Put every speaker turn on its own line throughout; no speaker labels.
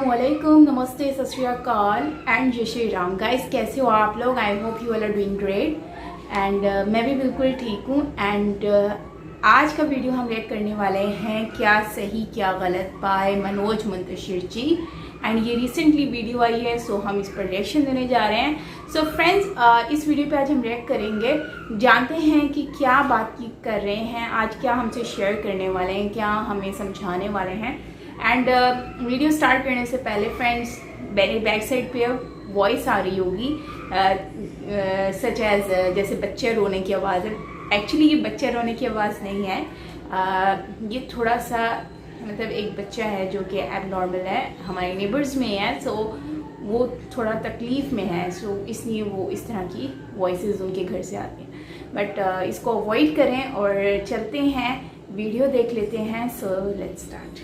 अस्सलामुअलैकुम, नमस्ते, सत श्री अकाल एंड जय श्री राम। गाइस, कैसे हो आप लोग? I hope you all are doing great and मैं भी बिल्कुल ठीक हूँ। एंड आज का वीडियो हम रिएक्ट करने वाले हैं क्या सही क्या गलत बाय मनोज मुंतशिर जी। एंड ये रिसेंटली वीडियो आई है, सो हम इस पर रिएक्शन देने जा रहे हैं। सो फ्रेंड्स, इस वीडियो पे आज हम रिएक्ट करेंगे, जानते हैं कि क्या बात कर रहे हैं, आज क्या हमसे शेयर करने वाले हैं, क्या हमें समझाने वाले हैं। एंड वीडियो स्टार्ट करने से पहले फ्रेंड्स, मेरे बैक साइड पे वॉइस आ रही होगी सच एज जैसे बच्चे रोने की आवाज़ है। एक्चुअली ये बच्चे रोने की आवाज़ नहीं है, ये थोड़ा सा मतलब एक बच्चा है जो कि एबनॉर्मल है, हमारे नेबर्स में है, सो वो थोड़ा तकलीफ़ में है, सो इसलिए वो इस तरह की वॉइसेस उनके घर से आती हैं। बट इसको अवॉइड करें और चलते हैं, वीडियो देख लेते हैं। So let's start.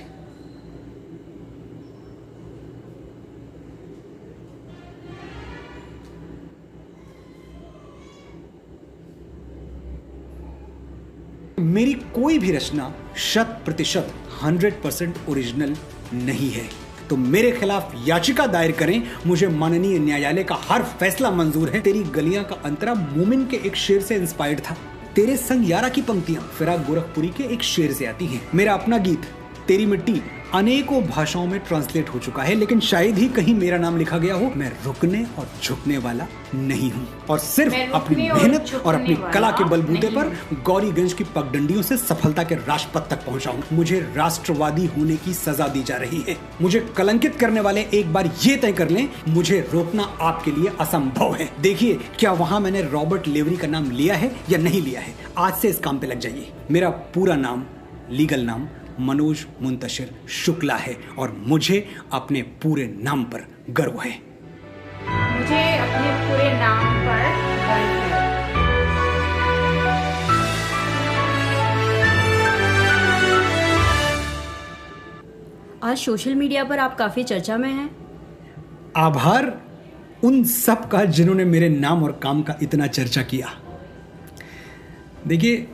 मेरी कोई भी रचना 100% 100% ओरिजिनल नहीं है, तो मेरे खिलाफ याचिका दायर करें। मुझे माननीय न्यायालय का हर फैसला मंजूर है। तेरी गलियां का अंतरा मोमिन के एक शेर से इंस्पायर्ड था। तेरे संग यारा की पंक्तियां फिराक गोरखपुरी के एक शेर से आती हैं। मेरा अपना गीत तेरी मिट्टी अनेकों भाषाओं में ट्रांसलेट हो चुका है, लेकिन शायद ही कहीं मेरा नाम लिखा गया हो। मैं रुकने और झुकने वाला नहीं हूँ, और सिर्फ अपनी मेहनत और अपनी कला के बलबूते पर गौरीगंज की पगडंडियों से सफलता के राजपथ तक पहुंचा हूँ। मुझे राष्ट्रवादी होने की सजा दी जा रही है। मुझे कलंकित करने वाले एक बार ये तय कर लें, मुझे रोकना आपके लिए असंभव है। देखिए, क्या वहां मैंने रॉबर्ट लेवरी का नाम लिया है या नहीं लिया है। आज से इस काम पे लग जाइए। मेरा पूरा नाम, लीगल नाम मनोज मुंतशिर शुक्ला है, और मुझे अपने पूरे नाम पर गर्व है।
मुझे अपने पूरे नाम पर गर्व है।
आज सोशल मीडिया पर आप काफी चर्चा में हैं।
आभार उन सब का जिन्होंने मेरे नाम और काम का इतना चर्चा किया। देखिए,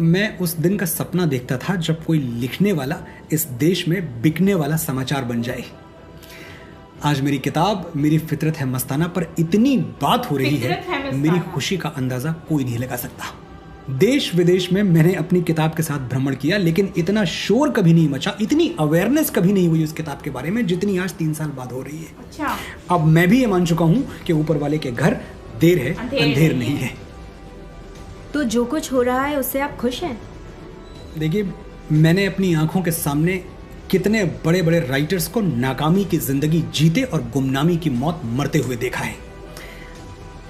मैं उस दिन का सपना देखता था जब कोई लिखने वाला इस देश में बिकने वाला समाचार बन जाए। आज मेरी किताब मेरी फितरत है मस्ताना पर इतनी बात हो रही है, मेरी खुशी का अंदाजा कोई नहीं लगा सकता। देश विदेश में मैंने अपनी किताब के साथ भ्रमण किया, लेकिन इतना शोर कभी नहीं मचा, इतनी अवेयरनेस कभी नहीं हुई उस किताब के बारे में जितनी आज 3 साल बाद हो रही है।
अच्छा।
अब मैं भी ये मान चुका हूं कि ऊपर वाले के घर देर है, अंधेर नहीं है।
तो जो कुछ हो रहा है उससे आप खुश हैं?
देखिए, मैंने अपनी आंखों के सामने कितने बड़े बड़े राइटर्स को नाकामी की जिंदगी जीते और गुमनामी की मौत मरते हुए देखा है।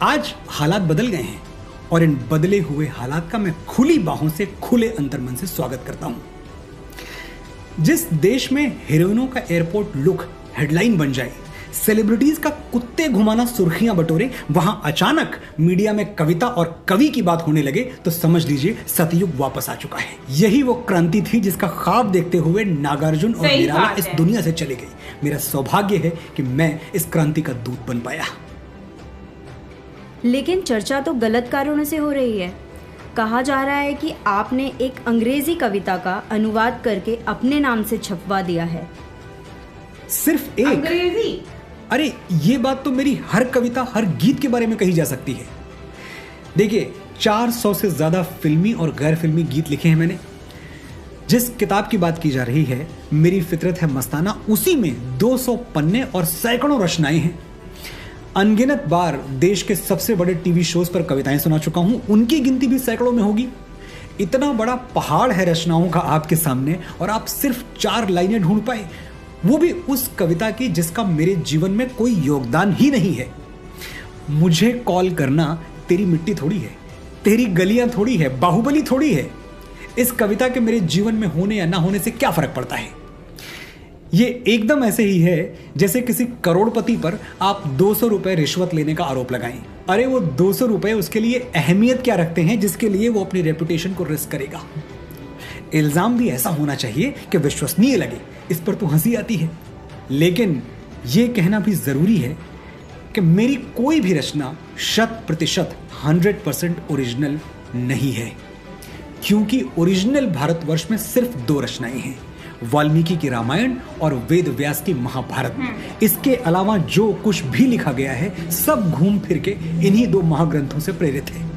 आज हालात बदल गए हैं, और इन बदले हुए हालात का मैं खुली बाहों से, खुले अंतर्मन से स्वागत करता हूं। जिस देश में हीरोइनों का एयरपोर्ट लुक हेडलाइन बन जाए, सेलिब्रिटीज का कुत्ते घुमाना सुर्खियां बटोरे, वहां अचानक मीडिया में कविता और कवि की बात होने लगे, तो समझ लीजिए सतयुग वापस आ चुका है। यही वो क्रांति थी जिसका ख्वाब देखते हुए नागार्जुन और निराला इस दुनिया से चले गए। मेरा सौभाग्य है कि मैं इस क्रांति का दूत बन पाया।
लेकिन चर्चा तो गलत कारणों से हो रही है। कहा जा रहा है कि आपने एक अंग्रेजी कविता का अनुवाद करके अपने नाम से छपवा दिया है।
सिर्फ एक
अंग्रेजी?
अरे, ये बात तो मेरी हर कविता, हर गीत के बारे में कही जा सकती है। देखिए, 400 से ज्यादा फिल्मी और गैर फिल्मी गीत लिखे हैं मैंने। जिस किताब की बात की जा रही है, मेरी फितरत है मस्ताना, उसी में 200 पन्ने और सैकड़ों रचनाएं हैं। अनगिनत बार देश के सबसे बड़े टीवी शोज पर कविताएं सुना चुका हूं, उनकी गिनती भी सैकड़ों में होगी। इतना बड़ा पहाड़ है रचनाओं का आपके सामने, और आप सिर्फ 4 लाइनें ढूंढ पाए, वो भी उस कविता की जिसका मेरे जीवन में कोई योगदान ही नहीं है। मुझे कॉल करना तेरी मिट्टी थोड़ी है, तेरी गलियां थोड़ी है, बाहुबली थोड़ी है। इस कविता के मेरे जीवन में होने या ना होने से क्या फर्क पड़ता है। ये एकदम ऐसे ही है जैसे किसी करोड़पति पर आप 200 रुपए रिश्वत लेने का आरोप लगाएं। अरे, वो 200 रुपए उसके लिए अहमियत क्या रखते हैं जिसके लिए वो अपनी रेपुटेशन को रिस्क करेगा। इल्जाम भी ऐसा होना चाहिए कि विश्वसनीय लगे। इस पर तो हंसी आती है, लेकिन यह कहना भी जरूरी है कि मेरी कोई भी रचना 100% 100% ओरिजिनल नहीं है, क्योंकि ओरिजिनल भारतवर्ष में सिर्फ 2 रचनाएं हैं। वाल्मीकि की रामायण और वेद व्यास की महाभारत। इसके अलावा जो कुछ भी लिखा गया है सब घूम फिर के इन्हीं 2 महाग्रंथों से प्रेरित है।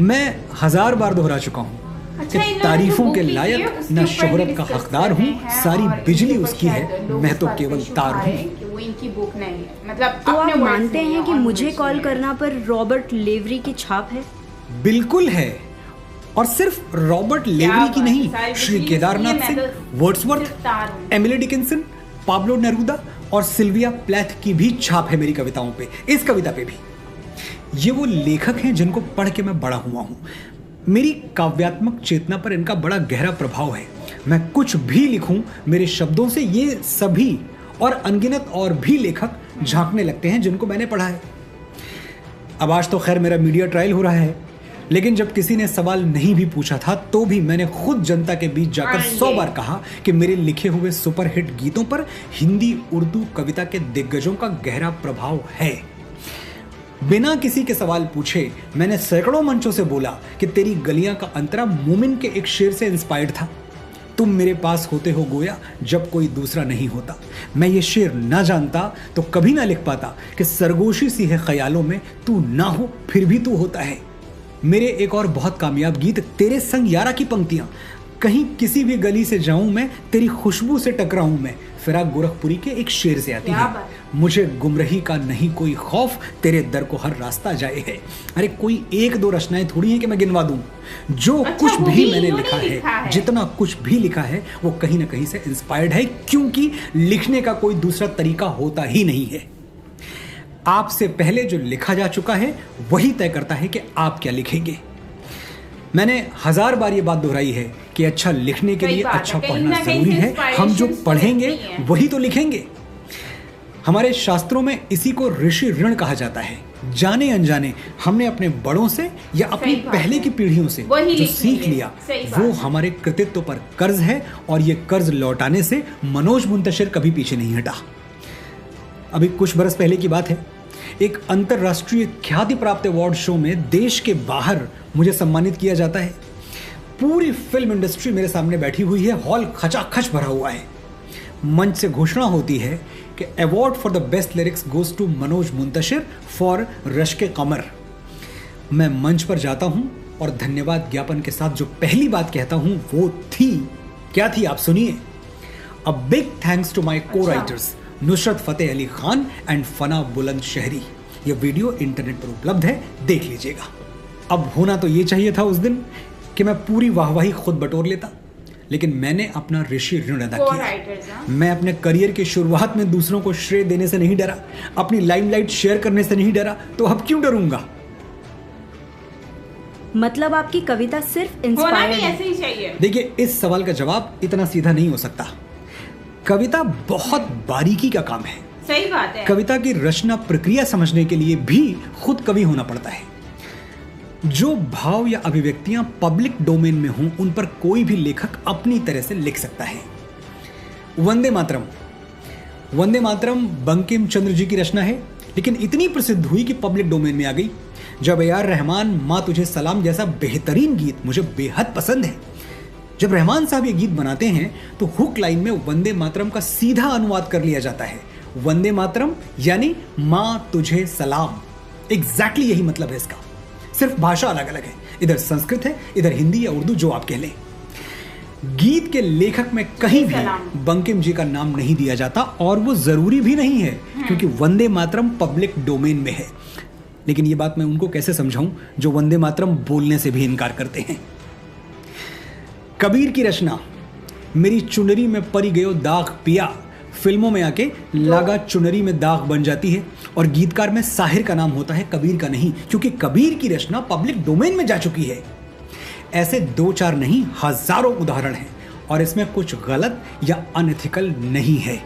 मैं 1000 बार दोहरा चुका हूँ कि तारीफों के लायक न शोहरत का हकदार हूँ, सारी बिजली उसकी है, मैं तो केवल तार हूँ।
वो इनकी बुक नहीं है, मतलब
तो आप मानते हैं कि मुझे कॉल करना पर रॉबर्ट लेवरी की छाप है?
बिल्कुल है, और सिर्फ रॉबर्ट लेवरी की नहीं, Shri Kedarnath Singh, Wordsworth, Emily Dickinson, Pablo Neruda और सिल्विया प्लैथ की भी छाप है मेरी कविताओं पे, इस कविता पे भी। ये वो लेखक हैं जिनको पढ़ के मैं बड़ा हुआ हूँ। मेरी काव्यात्मक चेतना पर इनका बड़ा गहरा प्रभाव है। मैं कुछ भी लिखूं, मेरे शब्दों से ये सभी और अनगिनत और भी लेखक झांकने लगते हैं जिनको मैंने पढ़ा है। अब आज तो खैर मेरा मीडिया ट्रायल हो रहा है, लेकिन जब किसी ने सवाल नहीं भी पूछा था तो भी मैंने खुद जनता के बीच जाकर 100 बार कहा कि मेरे लिखे हुए सुपरहिट गीतों पर हिंदी उर्दू कविता के दिग्गजों का गहरा प्रभाव है। बिना किसी के सवाल पूछे मैंने सैकड़ों मंचों से बोला कि तेरी गलियां का अंतरा मोमिन के एक शेर से इंस्पायर्ड था। तुम मेरे पास होते हो गोया जब कोई दूसरा नहीं होता। मैं ये शेर ना जानता तो कभी ना लिख पाता कि सरगोशी सी है ख्यालों में, तू ना हो फिर भी तू होता है। मेरे एक और बहुत कामयाब गीत तेरे संग यारा की पंक्तियां, कहीं किसी भी गली से जाऊं मैं, तेरी खुशबू से टकराऊं मैं, फिराक गोरखपुरी के एक शेर से आती है। मुझे गुमराही का नहीं कोई खौफ, तेरे दर को हर रास्ता जाए है। अरे कोई 1-2 रचनाएं थोड़ी हैं कि मैं गिनवा दूं। जो कुछ भी मैंने लिखा है, जितना कुछ भी लिखा है वो कहीं ना कहीं से इंस्पायर्ड है, क्योंकि लिखने का कोई दूसरा तरीका होता ही नहीं है। आपसे पहले जो लिखा जा चुका है वही तय करता है कि आप क्या लिखेंगे। मैंने 1000 बार ये बात दोहराई है कि अच्छा लिखने के लिए अच्छा पढ़ना जरूरी है। हम जो पढ़ेंगे वही तो लिखेंगे। हमारे शास्त्रों में इसी को ऋषि ऋण कहा जाता है। जाने अनजाने हमने अपने बड़ों से या अपनी पहले की पीढ़ियों से जो सीख लिया वो हमारे कृतित्व पर कर्ज है, और ये कर्ज लौटाने से मनोज मुंतशिर कभी पीछे नहीं हटा। अभी कुछ बरस पहले की बात है, एक अंतरराष्ट्रीय ख्याति प्राप्त अवार्ड शो में देश के बाहर मुझे सम्मानित किया जाता है। पूरी फिल्म इंडस्ट्री मेरे सामने बैठी हुई है, हॉल खचाखच भरा हुआ है। मंच से घोषणा होती है कि award for the best lyrics goes to Manoj Muntashir for Rashke Qamar. मैं मंच पर जाता हूं और धन्यवाद ज्ञापन के साथ जो पहली बात कहता हूं वो थी, क्या थी आप सुनिए। A big thanks to my co-writers Nusrat Fateh Ali Khan and Fana Buland Shahri. यह वीडियो इंटरनेट पर उपलब्ध है, देख लीजिएगा। अब होना तो ये चाहिए था उस दिन कि मैं पूरी वाहवाही खुद बटोर लेता, लेकिन मैंने अपना ऋषि ऋण अदा किया। मैं अपने करियर की शुरुआत में दूसरों को श्रेय देने से नहीं डरा, अपनी लाइमलाइट शेयर करने से नहीं डरा, तो अब क्यों डरूंगा।
मतलब आपकी कविता सिर्फ इंस्पायर
ऐसे ही चाहिए।
देखिए, इस सवाल का जवाब इतना सीधा नहीं हो सकता। कविता बहुत बारीकी का काम है।
सही बात है।
कविता की रचना प्रक्रिया समझने के लिए भी खुद कवि होना पड़ता है। जो भाव या अभिव्यक्तियां पब्लिक डोमेन में हों उन पर कोई भी लेखक अपनी तरह से लिख सकता है। वंदे मातरम, वंदे मातरम बंकिम चंद्र जी की रचना है, लेकिन इतनी प्रसिद्ध हुई कि पब्लिक डोमेन में आ गई। जब ए.आर. रहमान माँ तुझे सलाम जैसा बेहतरीन गीत मुझे बेहद पसंद है। जब रहमान साहब ये गीत बनाते हैं तो हुक लाइन में वंदे मातरम का सीधा अनुवाद कर लिया जाता है। वंदे मातरम यानी माँ तुझे सलाम। एग्जैक्टली यही मतलब है इसका, सिर्फ भाषा अलग अलग है। इधर संस्कृत है, इधर हिंदी या उर्दू, जो आप कह लें। गीत के लेखक में कहीं भी बंकिम जी का नाम नहीं दिया जाता, और वो जरूरी भी नहीं है क्योंकि वंदे मातरम पब्लिक डोमेन में है। लेकिन ये बात मैं उनको कैसे समझाऊं जो वंदे मातरम बोलने से भी इनकार करते हैं। कबीर की रचना मेरी चुनरी में परी गयो दाग पिया फिल्मों में आके लागा चुनरी में दाग बन जाती है, और गीतकार में साहिर का नाम होता है, कबीर का नहीं, क्योंकि कबीर की रचना पब्लिक डोमेन में जा चुकी है। ऐसे 2-4 नहीं, हजारों उदाहरण हैं, और इसमें कुछ गलत या अनएथिकल नहीं है।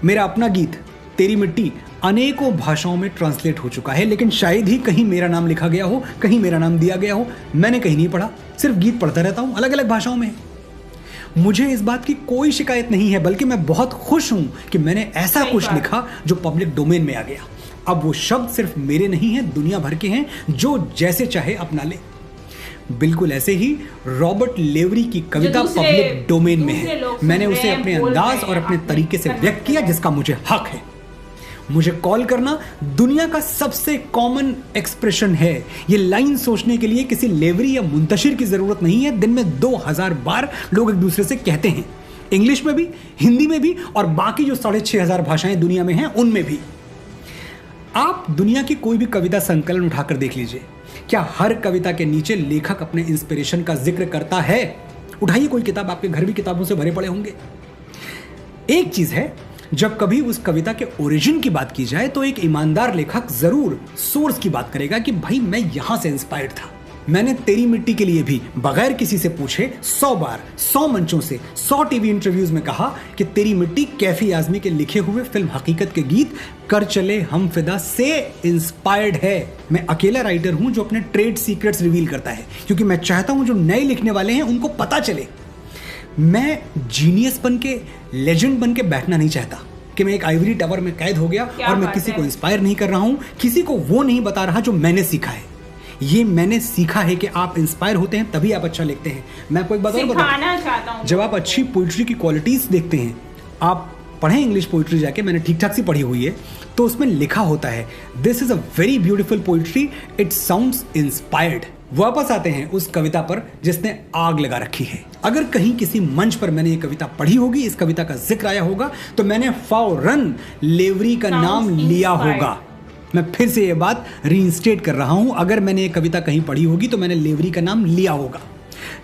मेरा अपना गीत तेरी मिट्टी अनेकों भाषाओं में ट्रांसलेट हो चुका है, लेकिन शायद ही कहीं मेरा नाम लिखा गया हो, कहीं मेरा नाम दिया गया हो। मैंने कहीं नहीं पढ़ा, सिर्फ गीत पढ़ता रहता हूं, अलग अलग भाषाओं में। मुझे इस बात की कोई शिकायत नहीं है, बल्कि मैं बहुत खुश हूं कि मैंने ऐसा कुछ लिखा जो पब्लिक डोमेन में आ गया। अब वो शब्द सिर्फ मेरे नहीं हैं, दुनिया भर के हैं, जो जैसे चाहे अपना ले। बिल्कुल ऐसे ही रॉबर्ट लेवरी की कविता पब्लिक डोमेन में है। मैंने उसे अपने अंदाज और अपने तरीके से व्यक्त किया जिसका मुझे हक है। मुझे कॉल करना दुनिया का सबसे कॉमन एक्सप्रेशन है। ये लाइन सोचने के लिए किसी लेवरी या मुंतशिर की जरूरत नहीं है। दिन में 2000 बार लोग एक दूसरे से कहते हैं, इंग्लिश में भी, हिंदी में भी और बाकी जो 6500 भाषाएं दुनिया में हैं उनमें भी। आप दुनिया की कोई भी कविता संकलन उठाकर देख लीजिए, क्या हर कविता के नीचे लेखक अपने इंस्पिरेशन का जिक्र करता है? उठाइए कोई किताब, आपके घर भी किताबों से भरे पड़े होंगे। एक चीज है, जब कभी उस कविता के ओरिजिन की बात की जाए तो एक ईमानदार लेखक जरूर सोर्स की बात करेगा कि भाई मैं यहां से इंस्पायर्ड था। मैंने तेरी मिट्टी के लिए भी बगैर किसी से पूछे 100 बार 100 मंचों से 100 टीवी इंटरव्यूज में कहा कि तेरी मिट्टी कैफी आजमी के लिखे हुए फिल्म हकीकत के गीत कर चले हम फिदा से इंस्पायर्ड है। मैं अकेला राइटर हूं जो अपने ट्रेड सीक्रेट्स रिवील करता है, क्योंकि मैं चाहता हूं जो नए लिखने वाले हैं उनको पता चले। मैं जीनियस बन के, लेजेंड बन के बैठना नहीं चाहता कि मैं एक आइवरी टावर में कैद हो गया और मैं किसी को इंस्पायर नहीं कर रहा हूं, किसी को वो नहीं बता रहा जो मैंने सीखा है। ये मैंने सीखा है कि आप इंस्पायर होते हैं तभी आप अच्छा लिखते हैं। मैं आपको एक बात और बताना चाहता हूं, जब आप अच्छी पोइट्री की क्वालिटीज देखते हैं, आप पढ़ें इंग्लिश पोइट्री जाके, मैंने ठीक ठाक सी पढ़ी हुई है, तो उसमें लिखा होता है this is a very beautiful poetry, it sounds inspired. वापस आते हैं उस कविता पर जिसने आग लगा रखी है। अगर कहीं किसी मंच पर मैंने ये कविता पढ़ी होगी, इस कविता का जिक्र आया होगा, तो मैंने फौरन लेवरी का नाम लिया होगा। मैं फिर से ये बात रीइंस्टेट कर रहा हूं, अगर मैंने ये कविता कहीं पढ़ी होगी तो मैंने लेवरी का नाम लिया होगा।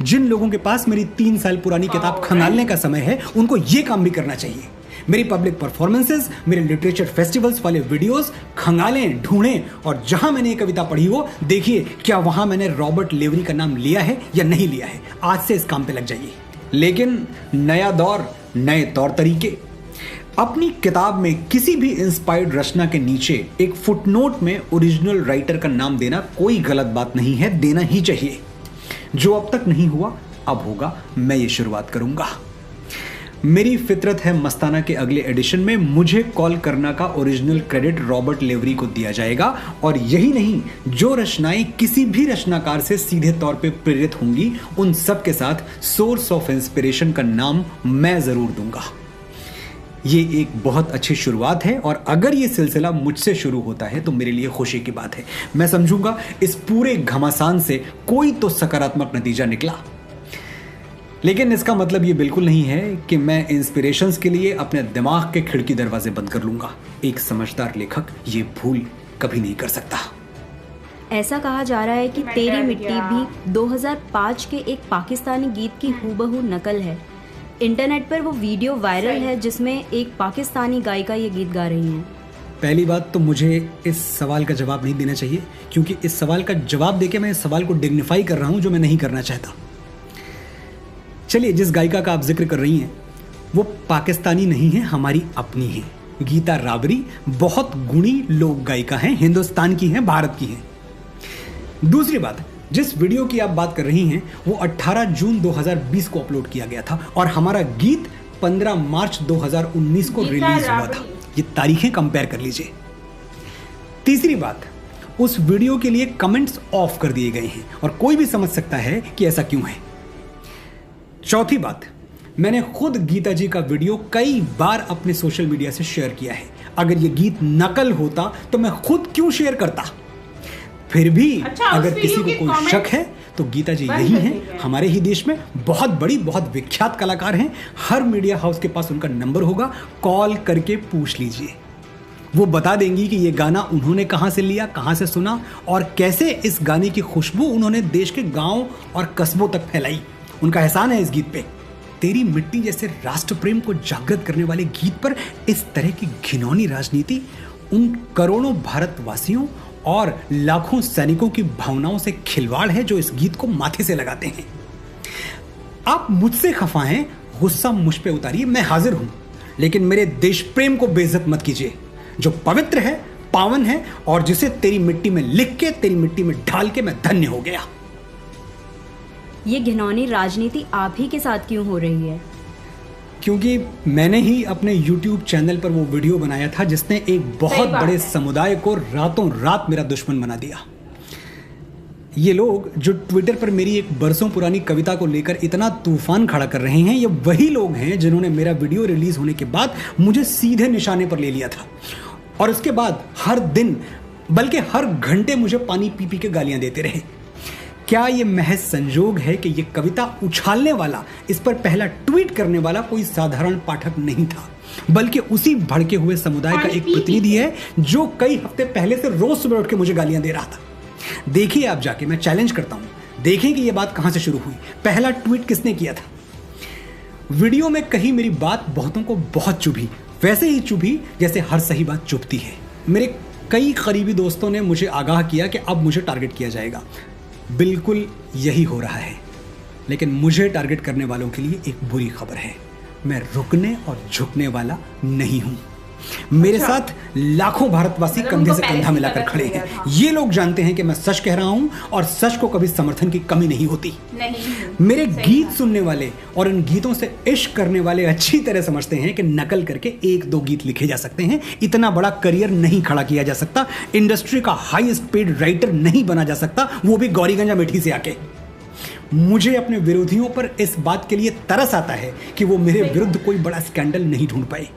जिन लोगों के पास मेरी 3 साल पुरानी किताब खंगालने का समय है, उनको ये काम भी करना चाहिए। मेरी पब्लिक परफॉर्मेंसेस, मेरे लिटरेचर फेस्टिवल्स वाले वीडियोस खंगालें, ढूंढें और जहां मैंने ये कविता पढ़ी हो, देखिए क्या वहां मैंने रॉबर्ट लेवरी का नाम लिया है या नहीं लिया है। आज से इस काम पे लग जाइए। लेकिन नया दौर, नए तौर तरीके। अपनी किताब में किसी भी इंस्पायर्ड रचना के नीचे एक फुटनोट में ओरिजिनल राइटर का नाम देना कोई गलत बात नहीं है, देना ही चाहिए। जो अब तक नहीं हुआ अब होगा, मैं ये शुरुआत करूंगा। मेरी फितरत है मस्ताना के अगले एडिशन में मुझे कॉल करना का ओरिजिनल क्रेडिट रॉबर्ट लेवरी को दिया जाएगा, और यही नहीं, जो रचनाएं किसी भी रचनाकार से सीधे तौर पे प्रेरित होंगी उन सब के साथ सोर्स ऑफ इंस्पिरेशन का नाम मैं जरूर दूंगा। ये एक बहुत अच्छी शुरुआत है और अगर ये सिलसिला मुझसे शुरू होता है तो मेरे लिए खुशी की बात है। मैं समझूंगा इस पूरे घमासान से कोई तो सकारात्मक नतीजा निकला। लेकिन इसका मतलब ये बिल्कुल नहीं है कि मैं इंस्पिरेशंस के लिए अपने दिमाग के खिड़की दरवाजे बंद कर लूंगा। एक समझदार लेखक ये भूल कभी नहीं कर सकता।
ऐसा कहा जा रहा है कि तेरी मिट्टी भी 2005 के एक पाकिस्तानी गीत की हूबहू नकल है। इंटरनेट पर वो वीडियो वायरल है जिसमें एक पाकिस्तानी गायिका ये गीत गा रही हैं।
पहली बात तो मुझे इस सवाल का जवाब नहीं देना चाहिए, क्योंकि इस सवाल का जवाब देके मैं इस सवाल को डिग्निफाई कर रहा हूं जो मैं नहीं करना चाहता। चलिए, जिस गायिका का आप जिक्र कर रही हैं वो पाकिस्तानी नहीं है, हमारी अपनी है। गीता रावरी बहुत गुणी लोक गायिका हैं, हिंदुस्तान की हैं, भारत की हैं। दूसरी बात, जिस वीडियो की आप बात कर रही हैं वो 18 जून 2020 को अपलोड किया गया था और हमारा गीत 15 मार्च 2019 को रिलीज हुआ था। ये तारीखें कंपेयर कर लीजिए। तीसरी बात, उस वीडियो के लिए कमेंट्स ऑफ कर दिए गए हैं और कोई भी समझ सकता है कि ऐसा क्यों है। चौथी बात, मैंने खुद गीता जी का वीडियो कई बार अपने सोशल मीडिया से शेयर किया है। अगर ये गीत नकल होता तो मैं खुद क्यों शेयर करता। फिर भी अगर किसी को कोई शक है तो गीता जी यही हैं, हमारे ही देश में बहुत बड़ी, बहुत विख्यात कलाकार हैं। हर मीडिया हाउस के पास उनका नंबर होगा, कॉल करके पूछ लीजिए। वो बता देंगी कि ये गाना उन्होंने कहाँ से लिया, कहाँ से सुना और कैसे इस गाने की खुशबू उन्होंने देश के गांव और कस्बों तक फैलाई। उनका एहसान है इस गीत पे। तेरी मिट्टी जैसे राष्ट्र प्रेम को जागृत करने वाले गीत पर इस तरह की घिनौनी राजनीति उन करोड़ों भारतवासियों और लाखों सैनिकों की भावनाओं से खिलवाड़ है जो इस गीत को माथे से लगाते हैं। आप मुझसे खफा हैं, गुस्सा मुझ पे उतारिए, मैं हाजिर हूं, लेकिन मेरे देश प्रेम को बेइज्जत मत कीजिए जो पवित्र है, पावन है और जिसे तेरी मिट्टी में लिख के, तेरी मिट्टी में ढाल के मैं धन्य हो गया।
ये घिनौनी राजनीति आप ही के साथ क्यों हो रही है?
क्योंकि मैंने ही अपने YouTube चैनल पर वो वीडियो बनाया था जिसने एक बहुत बड़े समुदाय को रातों रात मेरा दुश्मन बना दिया। ये लोग जो ट्विटर पर मेरी एक बरसों पुरानी कविता को लेकर इतना तूफान खड़ा कर रहे हैं, ये वही लोग हैं जिन्होंने मेरा वीडियो रिलीज होने के बाद मुझे सीधे निशाने पर ले लिया था और उसके बाद हर दिन बल्कि हर घंटे मुझे पानी पी पी के गालियां देते रहे। क्या ये महज संजोग है कि ये कविता उछालने वाला, इस पर पहला ट्वीट करने वाला कोई साधारण पाठक नहीं था, बल्कि उसी भड़के हुए समुदाय का एक प्रतिनिधि है जो कई हफ्ते पहले से रोज सुबह उठ के मुझे गालियां दे रहा था। देखिए आप जाके, मैं चैलेंज करता हूं, देखें कि ये बात कहां से शुरू हुई, पहला ट्वीट किसने किया था। वीडियो में कही मेरी बात बहुतों को बहुत चुभी, वैसे ही चुभी जैसे हर सही बात चुभती है। मेरे कई करीबी दोस्तों ने मुझे आगाह किया कि अब मुझे टारगेट किया जाएगा। बिल्कुल यही हो रहा है, लेकिन मुझे टारगेट करने वालों के लिए एक बुरी खबर है, मैं रुकने और झुकने वाला नहीं हूं। मेरे साथ लाखों भारतवासी कंधे से कंधा मिलाकर खड़े हैं। ये लोग जानते हैं कि मैं सच कह रहा हूं और सच को कभी समर्थन की कमी नहीं होती। मेरे गीत सुनने वाले और इन गीतों से इश्क करने वाले अच्छी तरह समझते हैं कि नकल करके 1-2 गीत लिखे जा सकते हैं, इतना बड़ा करियर नहीं खड़ा किया जा सकता, इंडस्ट्री का हाईएस्ट पेड राइटर नहीं बना जा सकता, वो भी गौरीगंज अमेठी से आके। मुझे अपने विरोधियों पर इस बात के लिए तरस आता है कि वो मेरे विरुद्ध कोई बड़ा स्कैंडल नहीं ढूंढ पाए।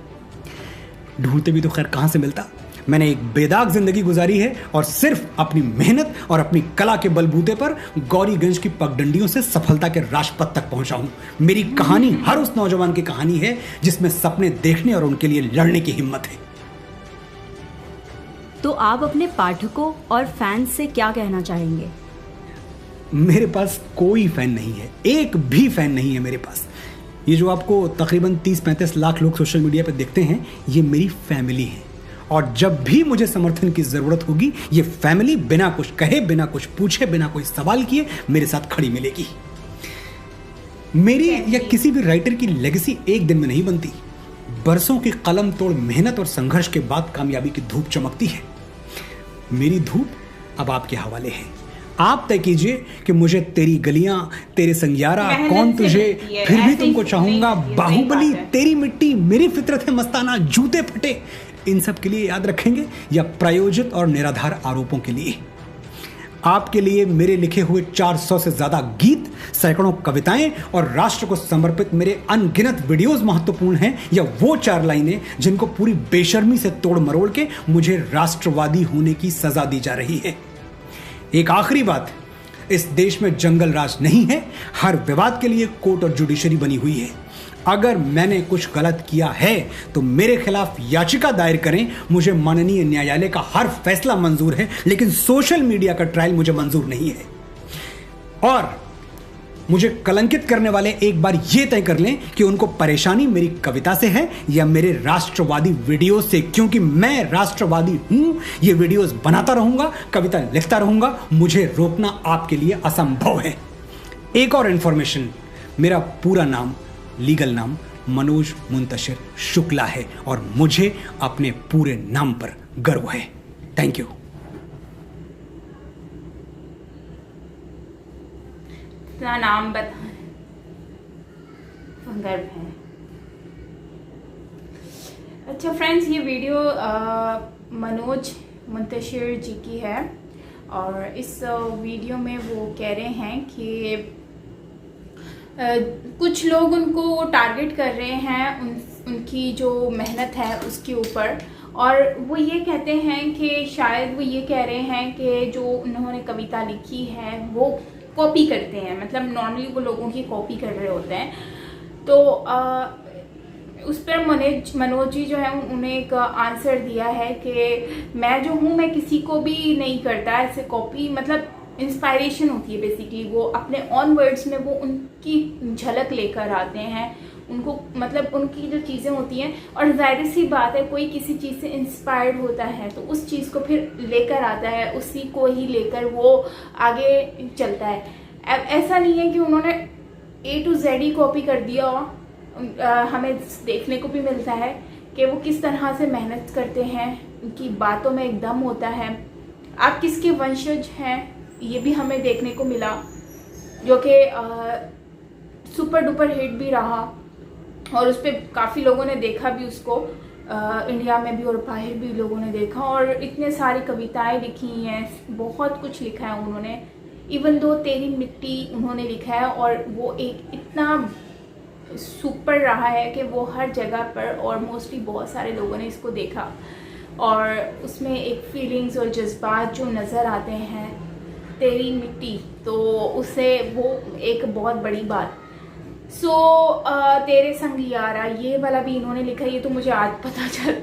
ढूंढते भी तो खैर कहां से मिलता। मैंने एक बेदाग जिंदगी गुजारी है और सिर्फ अपनी मेहनत और अपनी कला के बलबूते पर गौरीगंज की पगडंडियों से सफलता के राजपथ तक पहुंचा हूं। मेरी कहानी हर उस नौजवान की कहानी है जिसमें सपने देखने और उनके लिए लड़ने की हिम्मत है।
तो आप अपने पाठकों और फैंस से क्या कहना चाहेंगे?
मेरे पास कोई फैन नहीं है, एक भी फैन नहीं है मेरे पास। ये जो आपको तकरीबन 30-35 लाख लोग सोशल मीडिया पे देखते हैं, ये मेरी फैमिली है और जब भी मुझे समर्थन की ज़रूरत होगी, ये फैमिली बिना कुछ कहे, बिना कुछ पूछे, बिना कोई सवाल किए मेरे साथ खड़ी मिलेगी। मेरी या किसी भी राइटर की लेगेसी एक दिन में नहीं बनती, बरसों की कलम तोड़ मेहनत और संघर्ष के बाद कामयाबी की धूप चमकती है। मेरी धूप अब आपके हवाले है। आप तय कीजिए कि मुझे तेरी गलियां, तेरे संग्यारा, कौन तुझे, फिर भी तुमको चाहूंगा, बाहुबली, तेरी मिट्टी, मेरी फितरत है मस्ताना, जूते फटे, इन सब के लिए याद रखेंगे या प्रायोजित और निराधार आरोपों के लिए? आपके लिए मेरे लिखे हुए 400 से ज्यादा गीत, सैकड़ों कविताएं और राष्ट्र को समर्पित मेरे अनगिनत वीडियोस महत्वपूर्ण हैं या वो 4 लाइनें जिनको पूरी बेशर्मी से तोड़ मरोड़ के मुझे राष्ट्रवादी होने की सजा दी जा रही है? एक आखिरी बात, इस देश में जंगल राज नहीं है, हर विवाद के लिए कोर्ट और जुडिशरी बनी हुई है। अगर मैंने कुछ गलत किया है तो मेरे खिलाफ याचिका दायर करें, मुझे माननीय न्यायालय का हर फैसला मंजूर है, लेकिन सोशल मीडिया का ट्रायल मुझे मंजूर नहीं है। और मुझे कलंकित करने वाले एक बार ये तय कर लें कि उनको परेशानी मेरी कविता से है या मेरे राष्ट्रवादी वीडियो से, क्योंकि मैं राष्ट्रवादी हूं। ये वीडियोस बनाता रहूंगा, कविता लिखता रहूंगा, मुझे रोकना आपके लिए असंभव है। एक और इंफॉर्मेशन, मेरा पूरा नाम, लीगल नाम मनोज मुंतशिर शुक्ला है और मुझे अपने पूरे नाम पर गर्व है। Thank you.
अपना नाम बता, गर्व है। अच्छा फ्रेंड्स, ये वीडियो मनोज मुंतशिर जी की है और इस वीडियो में वो कह रहे हैं कि कुछ लोग उनको टारगेट कर रहे हैं उनकी जो मेहनत है उसके ऊपर, और वो ये कहते हैं कि शायद वो ये कह रहे हैं कि जो उन्होंने कविता लिखी है वो कॉपी करते हैं, मतलब नॉर्मली वो लोगों की कॉपी कर रहे होते हैं। तो उस पर मनोज जी जो है उन्होंने एक आंसर दिया है कि मैं जो हूँ मैं किसी को भी नहीं करता ऐसे कॉपी, मतलब इंस्पायरेशन होती है बेसिकली, वो अपने ऑन वर्ड्स में वो उनकी झलक लेकर आते हैं, उनको मतलब उनकी जो चीज़ें होती हैं, और जाहिर सी बात है कोई किसी चीज़ से इंस्पायर्ड होता है तो उस चीज़ को फिर लेकर आता है, उसी को ही लेकर वो आगे चलता है। अब ऐसा नहीं है कि उन्होंने A to Z he copy कर दिया, हमें देखने को भी मिलता है कि वो किस तरह से मेहनत करते हैं, उनकी बातों में एक दम होता है। आप किसके वंशज हैं ये भी हमें देखने को मिला, जो कि सुपर डुपर हिट भी रहा और उस पर काफ़ी लोगों ने देखा भी उसको, इंडिया में भी और बाहर भी लोगों ने देखा, और इतने सारी कविताएं लिखी हैं, बहुत कुछ लिखा है उन्होंने इवन दो तेरी मिट्टी उन्होंने लिखा है और वो एक इतना सुपर रहा है कि वो हर जगह पर और मोस्टली बहुत सारे लोगों ने इसको देखा और उसमें एक फीलिंग्स और जज्बात जो नज़र आते हैं तेरी मिट्टी, तो उससे वो एक बहुत बड़ी बात। तेरे संग यारा ये वाला भी इन्होंने लिखा, ये तो मुझे आज पता चल।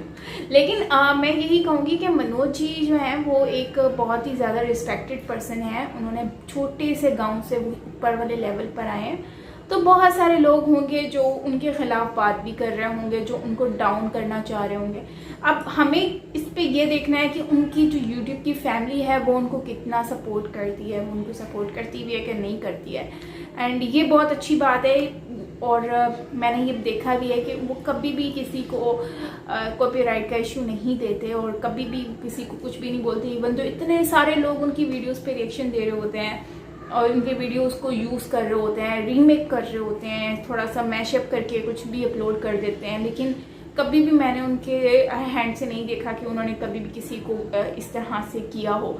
लेकिन मैं यही कहूँगी कि मनोज जी जो हैं वो एक बहुत ही ज़्यादा रिस्पेक्टेड पर्सन है। उन्होंने छोटे से गांव से वो ऊपर वाले लेवल पर आए हैं, तो बहुत सारे लोग होंगे जो उनके खिलाफ बात भी कर रहे होंगे, जो उनको डाउन करना चाह रहे होंगे। अब हमें इस पे ये देखना है कि उनकी जो यूट्यूब की फैमिली है वो उनको कितना सपोर्ट करती है, वो उनको सपोर्ट करती भी है कि नहीं करती है। एंड ये बहुत अच्छी बात है और मैंने ये देखा भी है कि वो कभी भी किसी को कॉपीराइट का इशू नहीं देते और कभी भी किसी को कुछ भी नहीं बोलते। इवन तो इतने सारे लोग उनकी वीडियोस पे रिएक्शन दे रहे होते हैं और उनके वीडियोस को यूज़ कर रहे होते हैं, रीमेक कर रहे होते हैं, थोड़ा सा मैशअप करके कुछ भी अपलोड कर देते हैं, लेकिन कभी भी मैंने उनके हैंड से नहीं देखा कि उन्होंने कभी भी किसी को इस तरह से किया हो।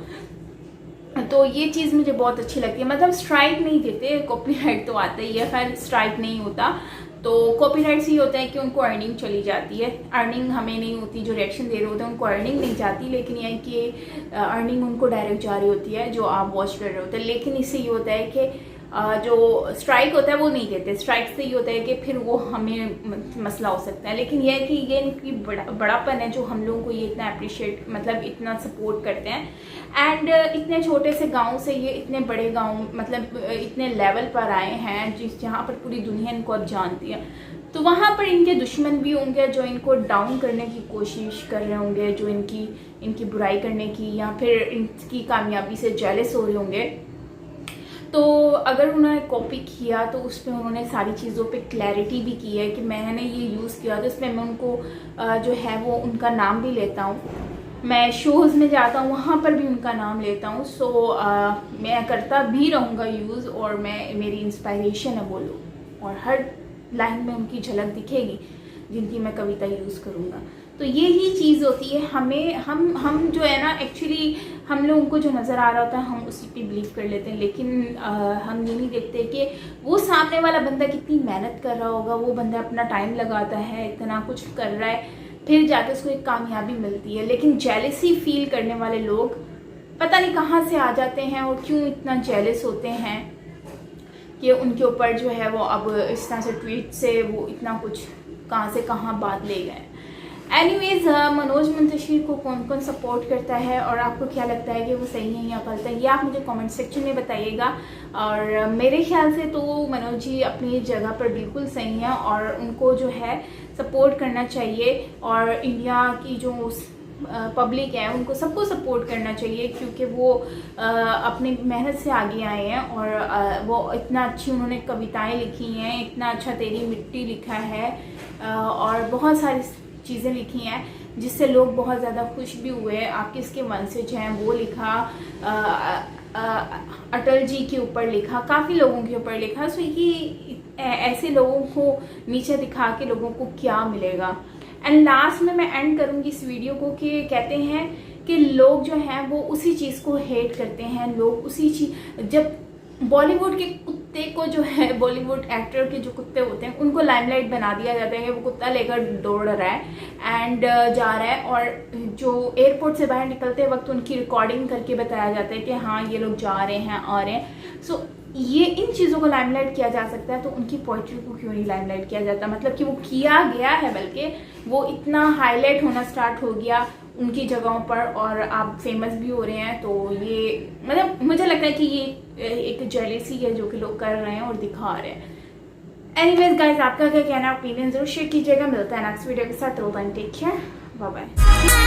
तो ये चीज़ मुझे बहुत अच्छी लगती है। मतलब स्ट्राइक नहीं देते, कॉपीराइट तो आता ही है, खैर स्ट्राइक नहीं होता। तो कॉपीराइट से ही होता है कि उनको अर्निंग चली जाती है, अर्निंग हमें नहीं होती, जो रिएक्शन दे रहे होते हैं उनको अर्निंग नहीं जाती, लेकिन यह कि अर्निंग उनको डायरेक्ट जा रही होती है जो आप वॉच कर रहे होते हैं। लेकिन इससे ये होता है कि जो स्ट्राइक होता है वो नहीं देते, स्ट्राइक से ये होता है कि फिर वो हमें मसला हो सकता है। लेकिन यह है कि ये इनकी बड़ापन है जो हम लोगों को ये इतना अप्रिशिएट, मतलब इतना सपोर्ट करते हैं। एंड इतने छोटे से गांव से ये इतने बड़े गांव, मतलब इतने लेवल पर आए हैं जहाँ पर पूरी दुनिया इनको अब जानती है। तो वहाँ पर इनके दुश्मन भी होंगे जो इनको डाउन करने की कोशिश कर रहे होंगे, जो इनकी बुराई करने की या फिर इनकी कामयाबी से जेलस हो रहे होंगे। तो अगर उन्होंने कॉपी किया तो उसमें उन्होंने सारी चीज़ों पे क्लैरिटी भी की है कि मैंने ये यूज़ किया, तो इसमें मैं उनको जो है वो उनका नाम भी लेता हूँ। मैं शोज़ में जाता हूँ वहाँ पर भी उनका नाम लेता हूँ। मैं करता भी रहूँगा यूज़ और मेरी इंस्पायरेशन है वो लोग, और हर लाइन में उनकी झलक दिखेगी जिनकी मैं कविता यूज़ करूँगा। तो ये ही चीज़ होती है, हमें हम जो है ना, एक्चुअली हम लोगों को जो नज़र आ रहा होता है हम उसी पे बिलीव कर लेते हैं। लेकिन हम ये नहीं देखते कि वो सामने वाला बंदा कितनी मेहनत कर रहा होगा, वो बंदा अपना टाइम लगाता है, इतना कुछ कर रहा है, फिर जाके उसको एक कामयाबी मिलती है। लेकिन जेलसी फील करने वाले लोग पता नहीं कहाँ से आ जाते हैं और क्यों इतना जेलस होते हैं कि उनके ऊपर जो है वो अब इस तरह से ट्वीट से वो इतना कुछ कहाँ से कहाँ बात ले गए। एनीवेज, मनोज मुंतशिर को कौन कौन सपोर्ट करता है और आपको क्या लगता है कि वो सही है या गलत है, ये आप मुझे कमेंट सेक्शन में बताइएगा। और मेरे ख्याल से तो मनोज जी अपनी जगह पर बिल्कुल सही हैं और उनको जो है सपोर्ट करना चाहिए। और इंडिया की जो पब्लिक है उनको सबको सपोर्ट करना चाहिए, क्योंकि वो अपनी मेहनत से आगे आए हैं और वो इतना अच्छी उन्होंने कविताएं लिखी हैं, इतना अच्छा तेरी मिट्टी लिखा है और बहुत सारी चीज़ें लिखी हैं जिससे लोग बहुत ज़्यादा खुश भी हुए। आप किसके वंशज हैं वो लिखा, अटल जी के ऊपर लिखा, काफ़ी लोगों के ऊपर लिखा। सो ये ऐसे लोगों को नीचे दिखा के लोगों को क्या मिलेगा। एंड लास्ट में मैं एंड करूँगी इस वीडियो को कि कहते हैं कि लोग जो हैं वो उसी चीज़ को हेट करते हैं, लोग उसी चीज़, जब बॉलीवुड के कुत्ते को जो है, बॉलीवुड एक्टर के जो कुत्ते होते हैं उनको लाइमलाइट बना दिया जाता है कि वो कुत्ता लेकर दौड़ रहा है एंड जा रहा है, और जो एयरपोर्ट से बाहर निकलते वक्त उनकी रिकॉर्डिंग करके बताया जाता है कि हाँ ये लोग जा रहे हैं आ रहे हैं। सो ये इन चीज़ों को लाइमलाइट किया जा सकता है, तो उनकी पोइट्री को क्यों नहीं लाइमलाइट किया जाता। मतलब कि वो किया गया है, बल्कि वो इतना हाईलाइट होना स्टार्ट हो गया उनकी जगहों पर और आप फेमस भी हो रहे हैं। तो ये मतलब मुझे लगता है कि ये एक जेलेसी है जो कि लोग कर रहे हैं और दिखा रहे हैं। एनीवेज गाइस, आपका क्या कहना, ओपिनियन जरूर शेयर कीजिएगा। मिलता है नेक्स्ट वीडियो के साथ, टेक केयर, बाय बाय।